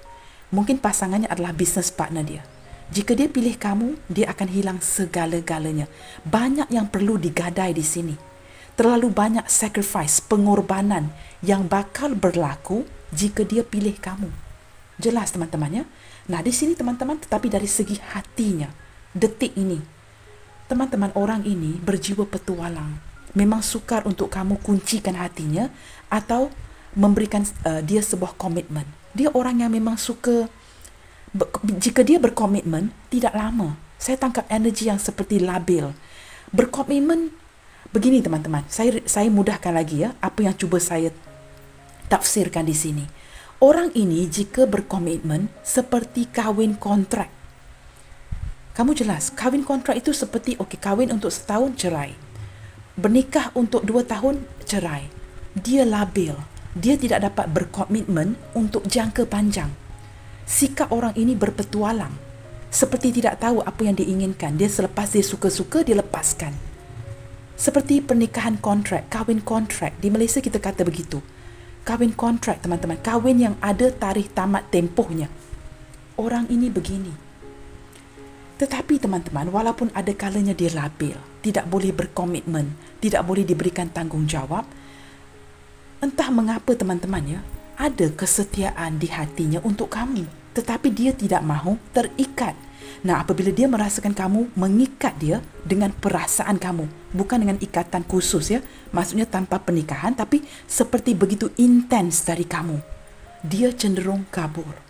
Mungkin pasangannya adalah business partner dia. Jika dia pilih kamu, dia akan hilang segala-galanya. Banyak yang perlu digadai di sini. Terlalu banyak sacrifice, pengorbanan yang bakal berlaku jika dia pilih kamu. Jelas teman-teman ya? Nah, di sini teman-teman, tetapi dari segi hatinya, detik ini, teman-teman, orang ini berjiwa petualang. Memang sukar untuk kamu kuncikan hatinya atau memberikan dia sebuah komitmen. Dia orang yang memang suka, jika dia berkomitmen, tidak lama. Saya tangkap energi yang seperti labil. Berkomitmen, begini teman-teman, saya mudahkan lagi ya, apa yang cuba saya tafsirkan di sini. Orang ini jika berkomitmen seperti kahwin kontrak. Kamu jelas, kahwin kontrak itu seperti, kahwin untuk setahun, cerai. Bernikah untuk 2 tahun, cerai. Dia labil. Dia tidak dapat berkomitmen untuk jangka panjang. Sikap orang ini berpetualang. Seperti tidak tahu apa yang diinginkan. Dia selepas dia suka-suka, dia lepaskan. Seperti pernikahan kontrak, kahwin kontrak. Di Malaysia kita kata begitu. Kahwin kontrak, teman-teman. Kahwin yang ada tarikh tamat tempohnya. Orang ini begini. Tetapi teman-teman, walaupun ada kalanya dia labil, tidak boleh berkomitmen, tidak boleh diberikan tanggungjawab, entah mengapa teman-teman ya, ada kesetiaan di hatinya untuk kamu. Tetapi dia tidak mahu terikat. Nah, apabila dia merasakan kamu mengikat dia dengan perasaan kamu, bukan dengan ikatan khusus ya, maksudnya tanpa pernikahan, tapi seperti begitu intens dari kamu, dia cenderung kabur.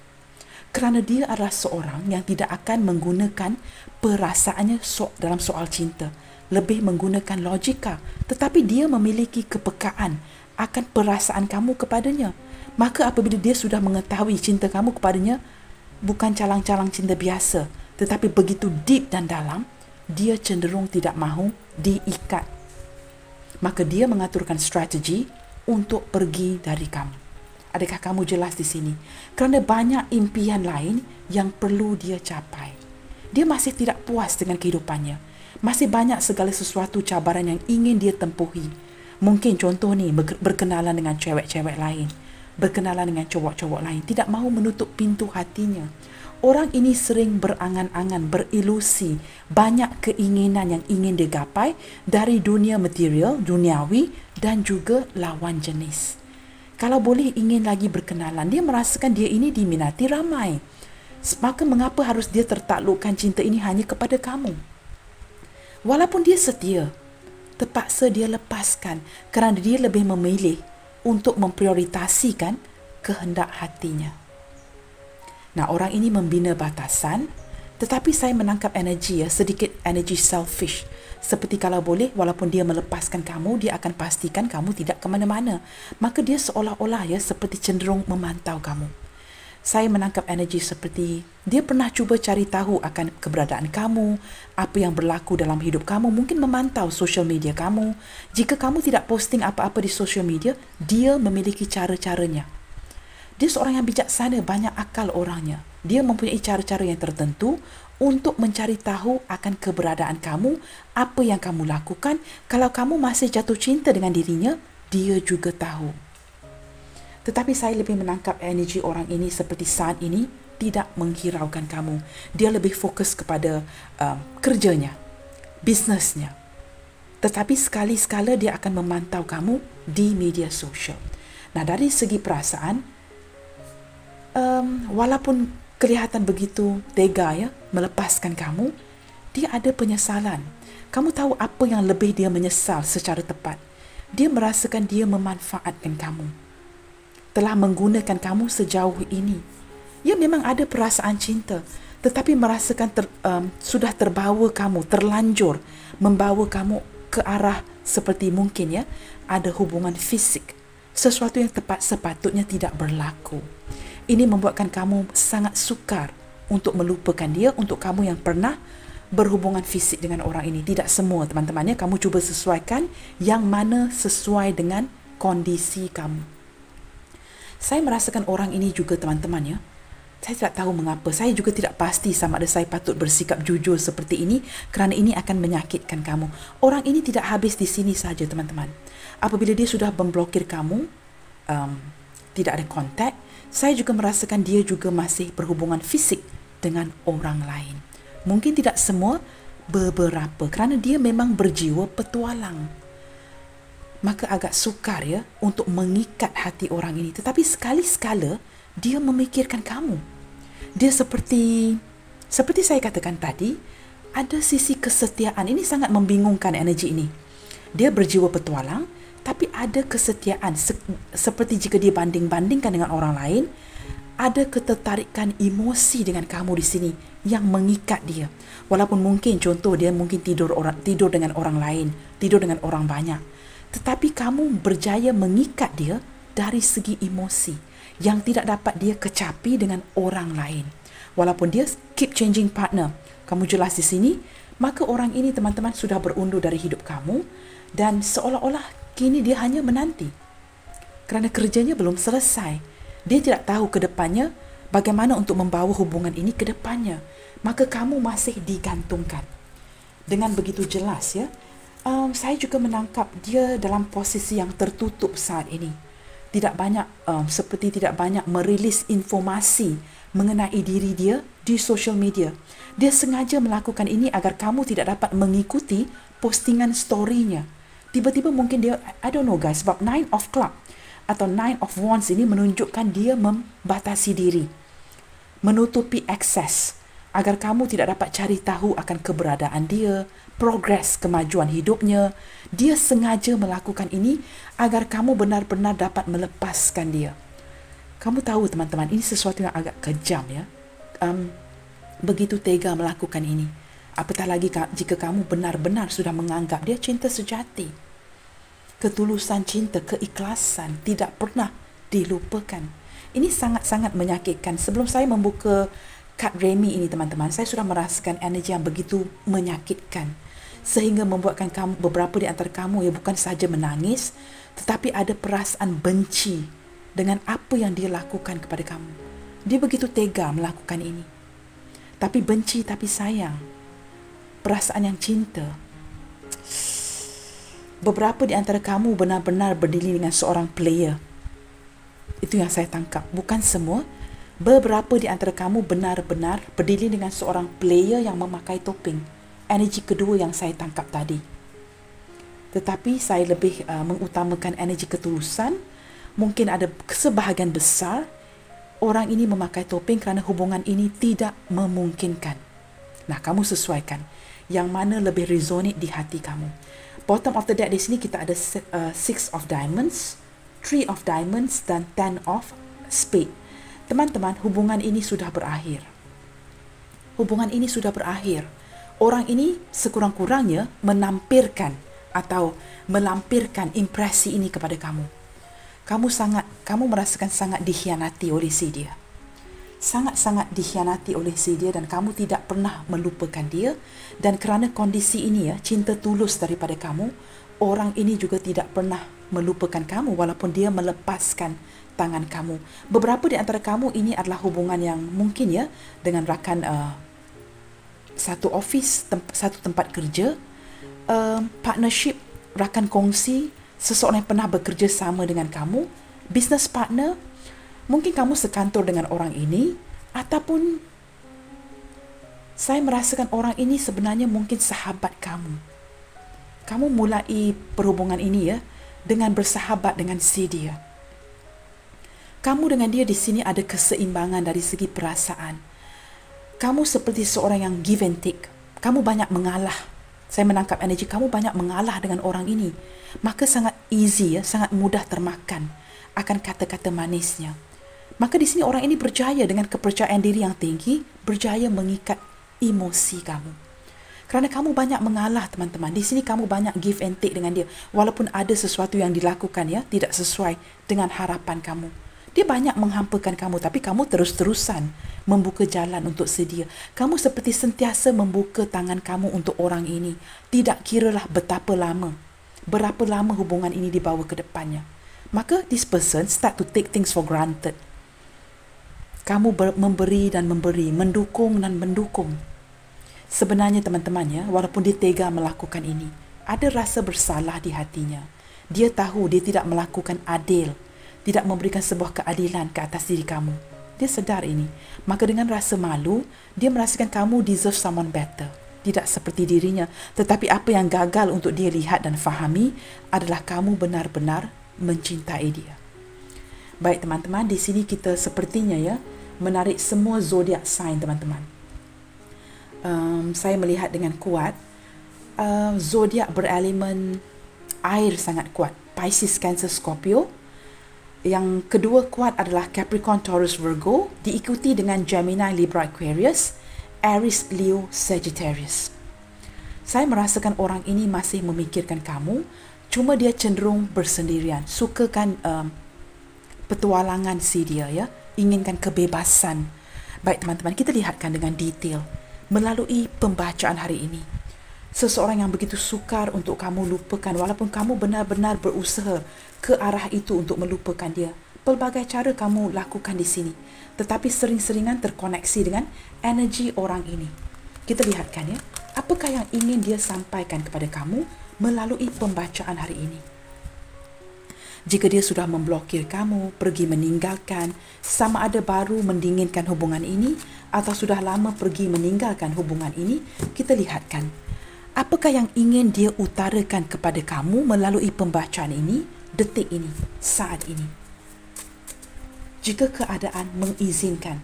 Kerana dia adalah seorang yang tidak akan menggunakan perasaannya dalam soal cinta. Lebih menggunakan logika. Tetapi dia memiliki kepekaan akan perasaan kamu kepadanya. Maka apabila dia sudah mengetahui cinta kamu kepadanya, bukan calang-calang cinta biasa, tetapi begitu deep dan dalam, dia cenderung tidak mahu diikat. Maka dia mengaturkan strategi untuk pergi dari kamu. Adakah kamu jelas di sini? Kerana banyak impian lain yang perlu dia capai. Dia masih tidak puas dengan kehidupannya. Masih banyak segala sesuatu cabaran yang ingin dia tempuhi. Mungkin contoh ni, berkenalan dengan cewek-cewek lain, berkenalan dengan cowok-cowok lain, tidak mahu menutup pintu hatinya. Orang ini sering berangan-angan, berilusi, banyak keinginan yang ingin digapai dari dunia material, duniawi dan juga lawan jenis. Kalau boleh ingin lagi berkenalan, dia merasakan dia ini diminati ramai. Maka mengapa harus dia tertaklukkan cinta ini hanya kepada kamu? Walaupun dia setia, terpaksa dia lepaskan kerana dia lebih memilih untuk memprioritasikan kehendak hatinya. Nah, orang ini membina batasan, tetapi saya menangkap energi sedikit energi selfish. Seperti kalau boleh, walaupun dia melepaskan kamu, dia akan pastikan kamu tidak ke mana-mana. Maka dia seolah-olah seperti cenderung memantau kamu. Saya menangkap energi seperti dia pernah cuba cari tahu akan keberadaan kamu, apa yang berlaku dalam hidup kamu, mungkin memantau social media kamu. Jika kamu tidak posting apa-apa di social media, dia memiliki cara-caranya. Dia seorang yang bijaksana, banyak akal orangnya. Dia mempunyai cara-cara yang tertentu untuk mencari tahu akan keberadaan kamu, apa yang kamu lakukan. Kalau kamu masih jatuh cinta dengan dirinya, dia juga tahu. Tetapi saya lebih menangkap energi orang ini seperti saat ini tidak menghiraukan kamu. Dia lebih fokus kepada kerjanya, bisnesnya. Tetapi sekali-sekala dia akan memantau kamu di media sosial. Nah, dari segi perasaan, walaupun kelihatan begitu tega melepaskan kamu, dia ada penyesalan. Kamu tahu apa yang lebih dia menyesal secara tepat? Dia merasakan dia memanfaatkan kamu, telah menggunakan kamu sejauh ini. Ya, memang ada perasaan cinta, tetapi merasakan sudah terbawa kamu, terlanjur membawa kamu ke arah seperti mungkin ada hubungan fisik, sesuatu yang tepat sepatutnya tidak berlaku. Ini membuatkan kamu sangat sukar untuk melupakan dia, untuk kamu yang pernah berhubungan fisik dengan orang ini. Tidak semua, teman-temannya, kamu cuba sesuaikan yang mana sesuai dengan kondisi kamu. Saya merasakan orang ini juga, teman-teman, saya tidak tahu mengapa. Saya juga tidak pasti sama ada saya patut bersikap jujur seperti ini kerana ini akan menyakitkan kamu. Orang ini tidak habis di sini saja, teman-teman. Apabila dia sudah memblokir kamu, tidak ada kontak, saya juga merasakan dia juga masih berhubungan fisik dengan orang lain. Mungkin tidak semua, beberapa, kerana dia memang berjiwa petualang. Maka agak sukar untuk mengikat hati orang ini. Tetapi sekali-sekala dia memikirkan kamu. Dia seperti saya katakan tadi, ada sisi kesetiaan. Ini sangat membingungkan energi ini. Dia berjiwa petualang, tapi ada kesetiaan. Seperti jika dia banding-bandingkan dengan orang lain, ada ketertarikan emosi dengan kamu di sini yang mengikat dia. Walaupun mungkin contoh dia mungkin tidur dengan orang lain, tidur dengan orang banyak, tetapi kamu berjaya mengikat dia dari segi emosi yang tidak dapat dia kecapi dengan orang lain. Walaupun dia keep changing partner, kamu jelas di sini, maka orang ini, teman-teman, sudah berundur dari hidup kamu dan seolah-olah kini dia hanya menanti kerana kerjanya belum selesai. Dia tidak tahu ke depannya bagaimana untuk membawa hubungan ini ke depannya. Maka kamu masih digantungkan. Dengan begitu jelas saya juga menangkap dia dalam posisi yang tertutup saat ini. Tidak banyak merilis informasi mengenai diri dia di social media. Dia sengaja melakukan ini agar kamu tidak dapat mengikuti postingan story-nya. Tiba-tiba mungkin dia, I don't know guys, sebab 9 of Club atau 9 of Wands ini menunjukkan dia membatasi diri, menutupi akses agar kamu tidak dapat cari tahu akan keberadaan dia, progres kemajuan hidupnya. Dia sengaja melakukan ini agar kamu benar-benar dapat melepaskan dia. Kamu tahu, teman-teman, ini sesuatu yang agak kejam begitu tega melakukan ini. Apatah lagi jika kamu benar-benar sudah menganggap dia cinta sejati. Ketulusan cinta, keikhlasan tidak pernah dilupakan. Ini sangat-sangat menyakitkan. Sebelum saya membuka kad remi ini, teman-teman, saya sudah merasakan energi yang begitu menyakitkan sehingga membuatkan beberapa di antara kamu bukan sahaja menangis, tetapi ada perasaan benci dengan apa yang dia lakukan kepada kamu. Dia begitu tega melakukan ini. Tapi benci, tapi sayang. Perasaan yang cinta. beberapa di antara kamu benar-benar berdiri dengan seorang player. Itu yang saya tangkap. Bukan semua. Beberapa di antara kamu benar-benar berdiri dengan seorang player yang memakai topeng. Energi kedua yang saya tangkap tadi. Tetapi saya lebih mengutamakan energi ketulusan. Mungkin ada sebahagian besar orang ini memakai topeng kerana hubungan ini tidak memungkinkan. Nah, kamu sesuaikan yang mana lebih resonate di hati kamu. Bottom of the deck di sini kita ada 6 of diamonds, 3 of diamonds dan 10 of spade. Teman-teman, hubungan ini sudah berakhir. Hubungan ini sudah berakhir. Orang ini sekurang-kurangnya menampilkan atau melampirkan impresi ini kepada kamu. Kamu merasakan sangat dikhianati oleh si dia. Sangat-sangat dikhianati oleh si dia dan kamu tidak pernah melupakan dia. Dan kerana kondisi ini cinta tulus daripada kamu, orang ini juga tidak pernah melupakan kamu walaupun dia melepaskan tangan kamu. Beberapa di antara kamu ini adalah hubungan yang mungkin dengan rakan satu office, satu tempat kerja, partnership, rakan kongsi, seseorang yang pernah bekerja sama dengan kamu, business partner. Mungkin kamu sekantor dengan orang ini, ataupun saya merasakan orang ini sebenarnya mungkin sahabat kamu. Kamu mulai perhubungan ini dengan bersahabat dengan si dia. Kamu dengan dia di sini ada keseimbangan dari segi perasaan. Kamu seperti seorang yang give and take. Kamu banyak mengalah. Saya menangkap energi kamu banyak mengalah dengan orang ini. Maka sangat easy, sangat mudah termakan akan kata-kata manisnya. Maka di sini orang ini berjaya dengan kepercayaan diri yang tinggi, berjaya mengikat emosi kamu. Kerana kamu banyak mengalah, teman-teman. Di sini kamu banyak give and take dengan dia. Walaupun ada sesuatu yang dilakukan tidak sesuai dengan harapan kamu. Dia banyak menghampakan kamu, tapi kamu terus-terusan membuka jalan untuk sedia. Kamu seperti sentiasa membuka tangan kamu untuk orang ini. Tidak kiralah betapa lama, berapa lama hubungan ini dibawa ke depannya. Maka this person start to take things for granted. Kamu memberi dan memberi, mendukung dan mendukung. Sebenarnya teman-teman walaupun dia tega melakukan ini, ada rasa bersalah di hatinya. Dia tahu dia tidak melakukan adil, tidak memberikan sebuah keadilan ke atas diri kamu. Dia sedar ini. Maka dengan rasa malu, dia merasakan kamu deserve someone better. Tidak seperti dirinya. Tetapi apa yang gagal untuk dia lihat dan fahami adalah kamu benar-benar mencintai dia. Baik teman-teman, di sini kita sepertinya menarik semua zodiak sign teman-teman. Saya melihat dengan kuat zodiak berelemen air sangat kuat. Pisces, Cancer, Scorpio. Yang kedua kuat adalah Capricorn, Taurus, Virgo, diikuti dengan Gemini, Libra, Aquarius, Aries, Leo, Sagittarius. Saya merasakan orang ini masih memikirkan kamu, cuma dia cenderung bersendirian, sukakan petualangan si dia inginkan kebebasan. Baik teman-teman, kita lihatkan dengan detail melalui pembacaan hari ini. Seseorang yang begitu sukar untuk kamu lupakan walaupun kamu benar-benar berusaha ke arah itu untuk melupakan dia. Pelbagai cara kamu lakukan di sini, tetapi sering-seringan terkoneksi dengan energi orang ini. Kita lihatkan apakah yang ingin dia sampaikan kepada kamu melalui pembacaan hari ini. Jika dia sudah memblokir kamu, pergi meninggalkan, sama ada baru mendinginkan hubungan ini atau sudah lama pergi meninggalkan hubungan ini, kita lihatkan. Apakah yang ingin dia utarakan kepada kamu melalui pembacaan ini, detik ini, saat ini? Jika keadaan mengizinkan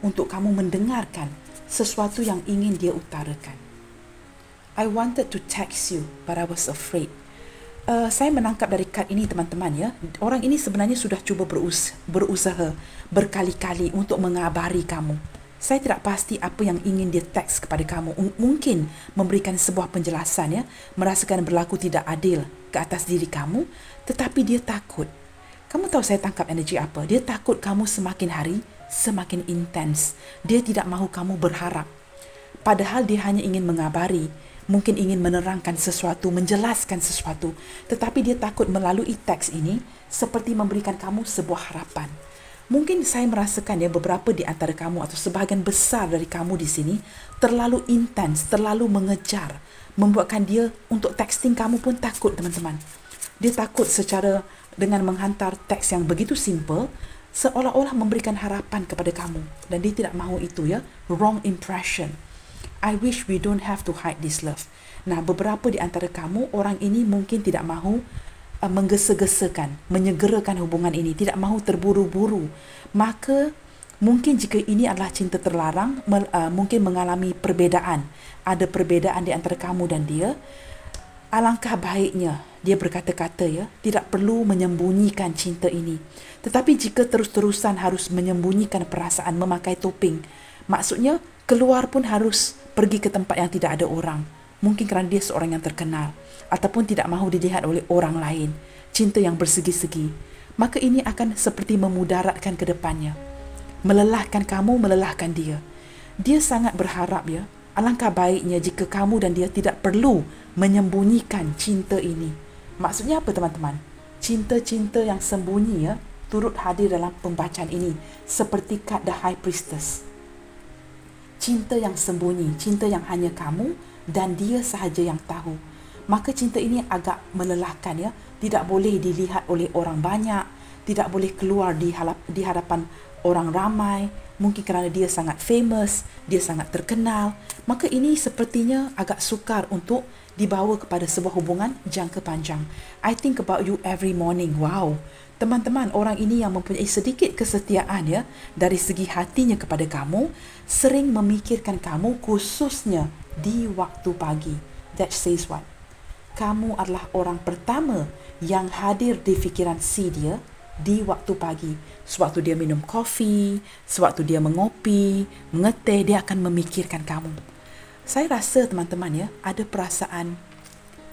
untuk kamu mendengarkan sesuatu yang ingin dia utarakan. I wanted to text you, but I was afraid. Saya menangkap dari kad ini teman-teman orang ini sebenarnya sudah cuba berusaha berkali-kali untuk mengabari kamu. Saya tidak pasti apa yang ingin dia teks kepada kamu. Mungkin memberikan sebuah penjelasan merasakan berlaku tidak adil ke atas diri kamu, tetapi dia takut. Kamu tahu saya tangkap energi apa? Dia takut kamu semakin hari semakin intens. Dia tidak mahu kamu berharap. Padahal dia hanya ingin mengabari, mungkin ingin menerangkan sesuatu, menjelaskan sesuatu, tetapi dia takut melalui teks ini seperti memberikan kamu sebuah harapan. Mungkin saya merasakan ya beberapa di antara kamu atau sebahagian besar dari kamu di sini terlalu intens, terlalu mengejar, membuatkan dia untuk texting kamu pun takut, teman-teman. Dia takut secara dengan menghantar teks yang begitu simple, seolah-olah memberikan harapan kepada kamu. Dan dia tidak mahu itu ya, wrong impression. I wish we don't have to hide this love. Nah, beberapa di antara kamu, orang ini mungkin tidak mahu menggesa-gesakan, menyegerakan hubungan ini, tidak mahu terburu-buru. Maka mungkin jika ini adalah cinta terlarang, mungkin mengalami perbezaan. Ada perbezaan di antara kamu dan dia. Alangkah baiknya dia berkata-kata ya, tidak perlu menyembunyikan cinta ini. Tetapi jika terus-terusan harus menyembunyikan perasaan, memakai topeng, maksudnya keluar pun harus pergi ke tempat yang tidak ada orang. Mungkin kerana dia seorang yang terkenal, ataupun tidak mahu dilihat oleh orang lain. Cinta yang bersegi-segi. Maka ini akan seperti memudaratkan ke depannya. Melelahkan kamu, melelahkan dia. Dia sangat berharap ya, alangkah baiknya jika kamu dan dia tidak perlu menyembunyikan cinta ini. Maksudnya apa, teman-teman? Cinta-cinta yang sembunyi ya, turut hadir dalam pembacaan ini. Seperti kad The High Priestess. Cinta yang sembunyi, cinta yang hanya kamu dan dia sahaja yang tahu. Maka cinta ini agak melelahkan ya. Tidak boleh dilihat oleh orang banyak, tidak boleh keluar di hadapan orang ramai. Mungkin kerana dia sangat famous, dia sangat terkenal. Maka ini sepertinya agak sukar untuk dibawa kepada sebuah hubungan jangka panjang. I think about you every morning. Wow. Teman-teman, orang ini yang mempunyai sedikit kesetiaan ya, dari segi hatinya kepada kamu, sering memikirkan kamu khususnya di waktu pagi. That says what? Kamu adalah orang pertama yang hadir di fikiran si dia di waktu pagi. Sewaktu dia minum kopi, sewaktu dia mengopi, mengeteh, dia akan memikirkan kamu. Saya rasa teman-teman ya, ada perasaan,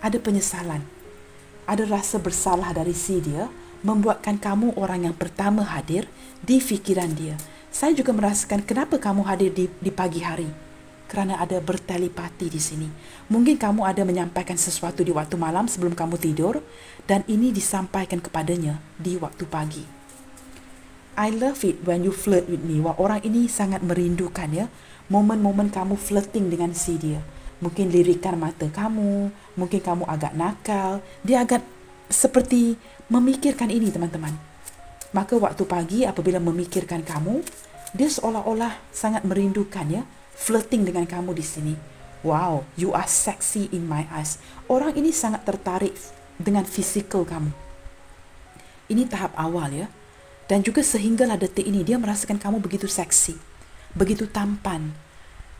ada penyesalan, ada rasa bersalah dari si dia, membuatkan kamu orang yang pertama hadir di fikiran dia. Saya juga merasakan kenapa kamu hadir di pagi hari. Kerana ada bertelepati di sini. Mungkin kamu ada menyampaikan sesuatu di waktu malam sebelum kamu tidur dan ini disampaikan kepadanya di waktu pagi. I love it when you flirt with me. Wah, orang ini sangat merindukan ya, momen-momen kamu flirting dengan si dia. Mungkin lirikan mata kamu, mungkin kamu agak nakal. Dia agak seperti memikirkan ini, teman-teman. Maka waktu pagi apabila memikirkan kamu, dia seolah-olah sangat merindukan ya, flirting dengan kamu di sini. Wow, you are sexy in my eyes. Orang ini sangat tertarik dengan fizikal kamu. Ini tahap awal ya. Dan juga sehinggalah detik ini dia merasakan kamu begitu seksi, begitu tampan.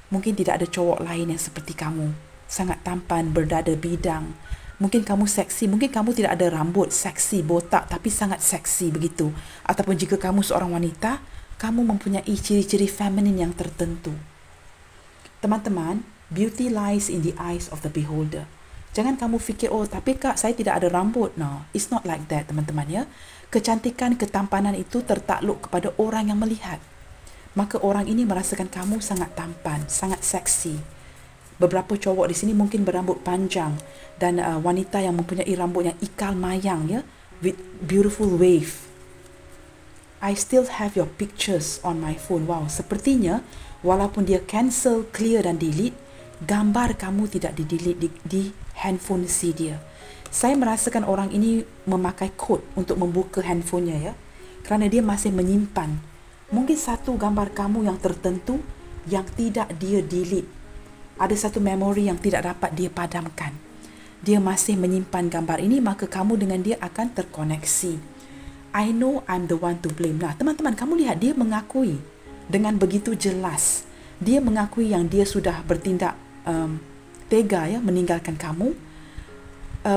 Mungkin tidak ada cowok lain yang seperti kamu. Sangat tampan, berdada bidang. Mungkin kamu seksi, mungkin kamu tidak ada rambut seksi, botak, tapi sangat seksi begitu. Ataupun jika kamu seorang wanita, kamu mempunyai ciri-ciri feminin yang tertentu. Teman-teman, beauty lies in the eyes of the beholder. Jangan kamu fikir, oh tapi kak saya tidak ada rambut. No, it's not like that, teman-teman ya. Kecantikan, ketampanan itu tertakluk kepada orang yang melihat. Maka orang ini merasakan kamu sangat tampan, sangat seksi. Beberapa cowok di sini mungkin berambut panjang dan wanita yang mempunyai rambut yang ikal mayang ya, with beautiful wave. I still have your pictures on my phone. Wow, sepertinya walaupun dia cancel, clear dan delete, gambar kamu tidak di-delete di handphone si dia. Saya merasakan orang ini memakai kod untuk membuka handphonenya ya, kerana dia masih menyimpan mungkin satu gambar kamu yang tertentu yang tidak dia delete. Ada satu memori yang tidak dapat dia padamkan. Dia masih menyimpan gambar ini, maka kamu dengan dia akan terkoneksi. I know I'm the one to blame. Nah, teman-teman, kamu lihat dia mengakui dengan begitu jelas. Dia mengakui yang dia sudah bertindak tega ya, meninggalkan kamu,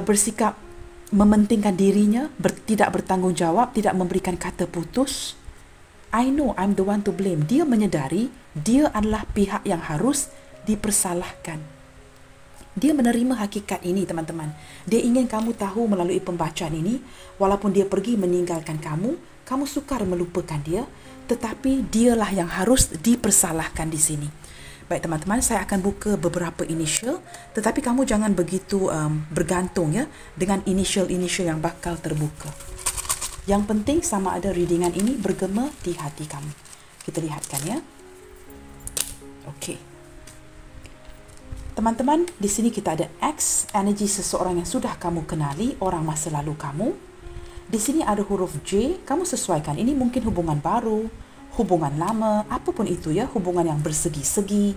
bersikap mementingkan dirinya, tidak bertanggungjawab, tidak memberikan kata putus. I know I'm the one to blame. Dia menyedari dia adalah pihak yang harus dipersalahkan. Dia menerima hakikat ini, teman-teman. Dia ingin kamu tahu melalui pembacaan ini, walaupun dia pergi meninggalkan kamu, kamu sukar melupakan dia, tetapi dialah yang harus dipersalahkan di sini. Baik teman-teman, saya akan buka beberapa initial, tetapi kamu jangan begitu bergantung ya dengan initial yang bakal terbuka. Yang penting sama ada readingan ini bergema di hati kamu. Kita lihatkan ya. Okey. Teman-teman, di sini kita ada X, energi seseorang yang sudah kamu kenali, orang masa lalu kamu. Di sini ada huruf J, kamu sesuaikan. Ini mungkin hubungan baru, hubungan lama, apapun itu ya, hubungan yang bersegi-segi.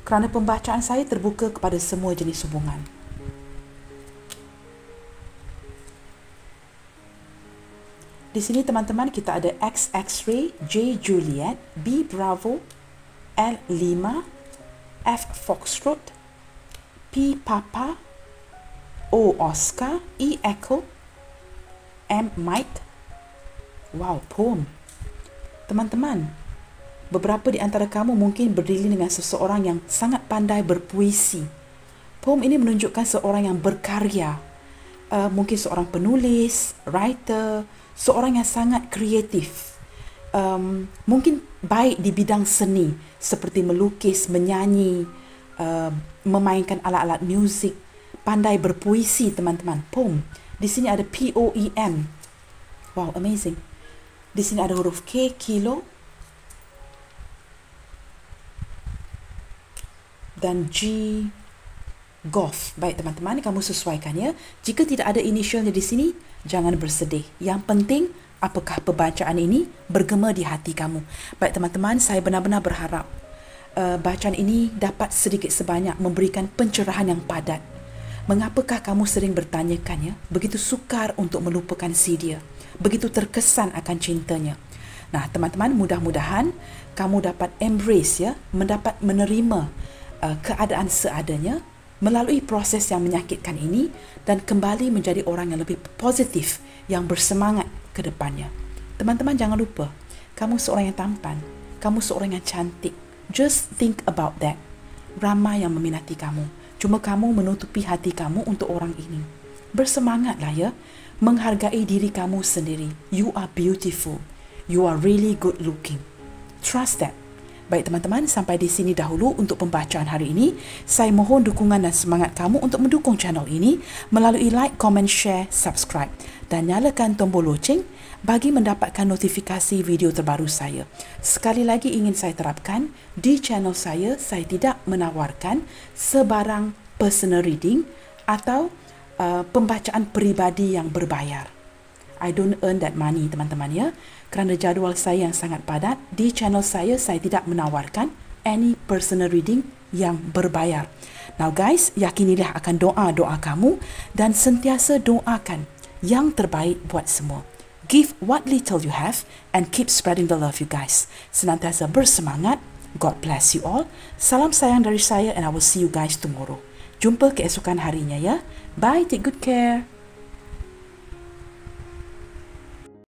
Kerana pembacaan saya terbuka kepada semua jenis hubungan. Di sini teman-teman kita ada X X-ray, J Juliet, B Bravo, L 5, F Foxtrot, P Papa, O Oscar, E Echo, M Mike. Wow, poem. Teman-teman, beberapa di antara kamu mungkin berdiri dengan seseorang yang sangat pandai berpuisi. Poem ini menunjukkan seorang yang berkarya. Mungkin seorang penulis, writer, seorang yang sangat kreatif. Mungkin baik di bidang seni seperti melukis, menyanyi, memainkan alat-alat muzik, pandai berpuisi teman-teman. Poem. Di sini ada P-O-E-M. Wow, amazing. Di sini ada huruf K, kilo, dan G, golf. Baik teman-teman, kamu sesuaikan ya. Jika tidak ada inisialnya di sini, jangan bersedih. Yang penting, apakah pembacaan ini bergema di hati kamu. Baik teman-teman, saya benar-benar berharap bacaan ini dapat sedikit sebanyak memberikan pencerahan yang padat. Mengapakah kamu sering bertanyakan ya, begitu sukar untuk melupakan si dia, begitu terkesan akan cintanya. Nah teman-teman, mudah-mudahan kamu dapat embrace ya, mendapat menerima keadaan seadanya melalui proses yang menyakitkan ini dan kembali menjadi orang yang lebih positif, yang bersemangat ke depannya. Teman-teman jangan lupa, kamu seorang yang tampan, kamu seorang yang cantik. Just think about that. Ramai yang meminati kamu. Cuma kamu menutupi hati kamu untuk orang ini. Bersemangatlah ya, menghargai diri kamu sendiri. You are beautiful. You are really good looking. Trust that. Baik teman-teman, sampai di sini dahulu untuk pembacaan hari ini. Saya mohon dukungan dan semangat kamu untuk mendukung channel ini melalui like, comment, share, subscribe dan nyalakan tombol loceng bagi mendapatkan notifikasi video terbaru saya. Sekali lagi ingin saya terapkan, di channel saya tidak menawarkan sebarang personal reading atau pembacaan peribadi yang berbayar. I don't earn that money teman-teman ya. Kerana jadual saya yang sangat padat, di channel saya tidak menawarkan any personal reading yang berbayar. Now guys, yakinilah akan doa-doa kamu dan sentiasa doakan yang terbaik buat semua. Give what little you have and keep spreading the love you guys. Senantiasa bersemangat. God bless you all. Salam sayang dari saya and I will see you guys tomorrow. Jumpa keesokan harinya ya. Bye, take good care.